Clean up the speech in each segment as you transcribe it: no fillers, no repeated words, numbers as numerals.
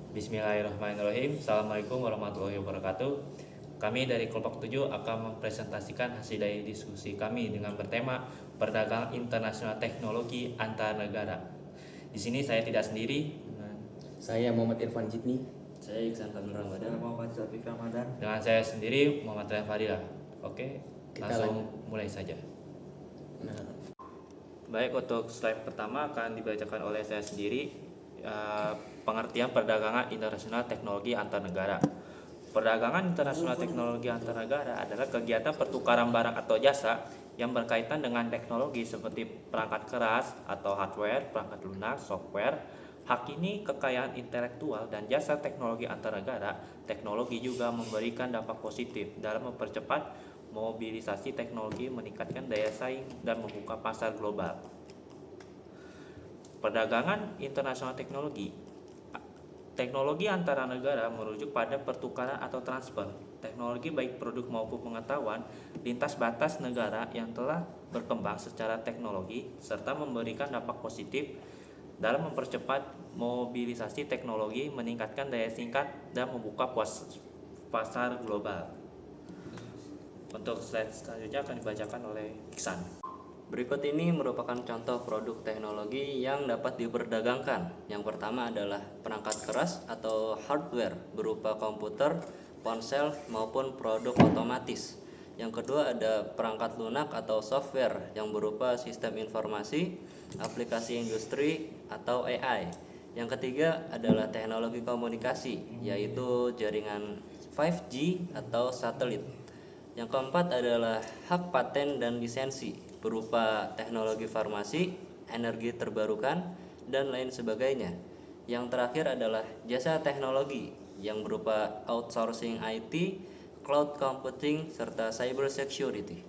Bismillahirrahmanirrahim. Assalamualaikum warahmatullahi wabarakatuh. Kami dari kelompok 7 akan mempresentasikan hasil dari diskusi kami dengan bertema perdagangan internasional teknologi antar negara. Di sini saya tidak sendiri Saya Muhammad Irfan Jitni. Saya Iksan Kamil Ramadan. Saya Muhammad Syafiq Ramadan. dengan saya sendiri Muhammad Rian Fadila. Oke, Kita langsung mulai saja. Nah, Baik, untuk slide pertama akan dibacakan oleh saya sendiri. Pengertian perdagangan internasional teknologi antar negara. Perdagangan internasional teknologi antar negara adalah kegiatan pertukaran barang atau jasa yang berkaitan dengan teknologi seperti perangkat keras atau hardware, perangkat lunak, software, hak ini kekayaan intelektual dan jasa teknologi antar negara. Teknologi juga memberikan dampak positif dalam mempercepat mobilisasi teknologi, meningkatkan daya saing, dan membuka pasar global. Perdagangan internasional teknologi. Teknologi antara negara merujuk pada pertukaran atau transfer teknologi baik produk maupun pengetahuan lintas batas negara yang telah berkembang secara teknologi serta memberikan dampak positif dalam mempercepat mobilisasi teknologi, meningkatkan daya singkat, dan membuka pasar global. Untuk slide selanjutnya akan dibacakan oleh Iksan. Berikut ini merupakan contoh produk teknologi yang dapat diperdagangkan. Yang pertama adalah perangkat keras atau hardware berupa komputer, ponsel maupun produk otomatis. Yang kedua ada perangkat lunak atau software yang berupa sistem informasi, aplikasi industri atau AI. Yang ketiga adalah teknologi komunikasi, yaitu jaringan 5G atau satelit. Yang keempat adalah hak paten dan lisensi berupa teknologi farmasi, energi terbarukan, dan lain sebagainya. Yang terakhir adalah jasa teknologi yang berupa outsourcing IT, cloud computing, serta cyber security.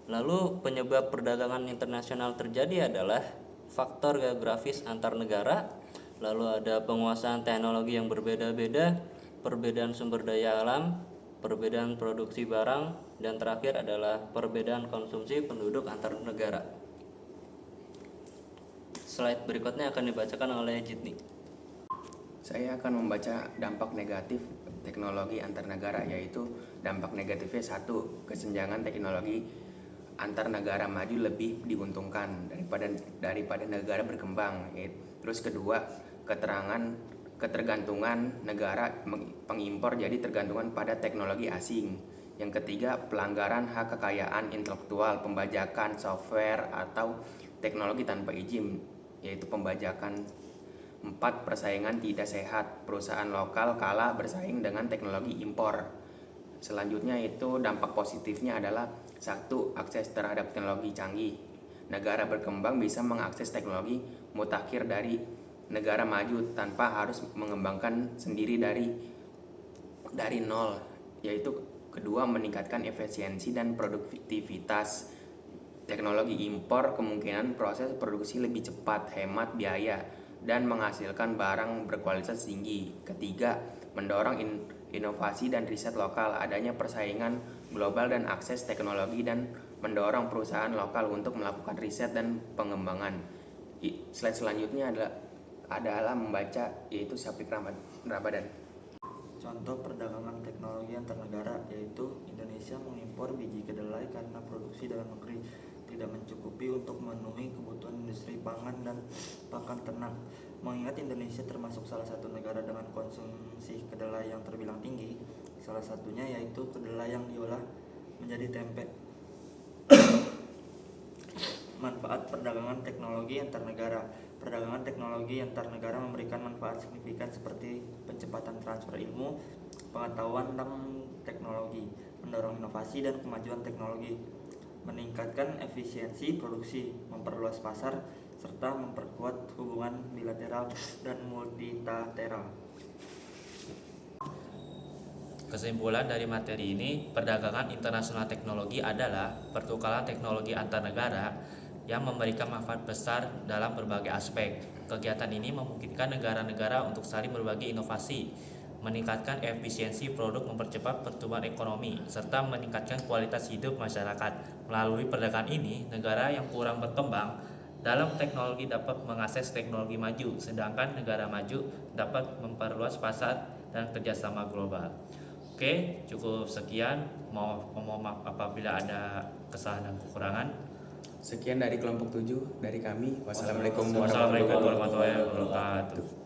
Lalu penyebab perdagangan internasional terjadi adalah faktor geografis antar negara, lalu ada penguasaan teknologi yang berbeda-beda, perbedaan sumber daya alam, perbedaan produksi barang, dan terakhir adalah perbedaan konsumsi penduduk antar negara. Slide berikutnya akan dibacakan oleh Jitni. saya akan membaca dampak negatif teknologi antar negara, yaitu dampak negatifnya satu, kesenjangan teknologi antar negara maju lebih diuntungkan daripada negara berkembang. Terus kedua, ketergantungan negara pengimpor jadi tergantungan pada teknologi asing. Yang ketiga, pelanggaran hak kekayaan intelektual, pembajakan software atau teknologi tanpa izin, yaitu pembajakan. 4. Persaingan tidak sehat, perusahaan lokal kalah bersaing dengan teknologi impor. Selanjutnya itu dampak positifnya adalah 1. Akses terhadap teknologi canggih. Negara berkembang bisa mengakses teknologi mutakhir dari negara maju tanpa harus mengembangkan sendiri dari nol, yaitu kedua, meningkatkan efisiensi dan produktivitas. Teknologi impor kemungkinan proses produksi lebih cepat, hemat biaya, dan menghasilkan barang berkualitas tinggi. Ketiga, mendorong inovasi dan riset lokal, adanya persaingan global dan akses teknologi, dan mendorong perusahaan lokal untuk melakukan riset dan pengembangan. Slide selanjutnya adalah membaca, yaitu Syafiq Ramadan. Contoh perdagangan teknologi antar negara yaitu Indonesia mengimpor biji kedelai karena produksi dalam negeri tidak mencukupi untuk memenuhi kebutuhan industri pangan dan pakan ternak. Mengingat Indonesia termasuk salah satu negara dengan konsumsi kedelai yang terbilang tinggi, salah satunya yaitu kedelai yang diolah menjadi tempe. Manfaat perdagangan teknologi antar negara. Perdagangan teknologi antar negara memberikan manfaat signifikan seperti percepatan transfer ilmu, pengetahuan tentang teknologi, mendorong inovasi dan kemajuan teknologi, meningkatkan efisiensi produksi, memperluas pasar, serta memperkuat hubungan bilateral dan multilateral. Kesimpulan dari materi ini, perdagangan internasional teknologi adalah pertukaran teknologi antar negara yang memberikan manfaat besar dalam berbagai aspek. Kegiatan ini memungkinkan negara-negara untuk saling berbagi inovasi, meningkatkan efisiensi produk, mempercepat pertumbuhan ekonomi, serta meningkatkan kualitas hidup masyarakat. Melalui perdagangan ini, negara yang kurang berkembang dalam teknologi dapat mengakses teknologi maju, sedangkan negara maju dapat memperluas pasar dan kerjasama global. Oke, cukup sekian. Mohon maaf apabila ada kesalahan dan kekurangan. Sekian dari kelompok 7 dari kami. Wassalamualaikum Wassalamualaikum warahmatullahi warahmatullahi wabarakatuh.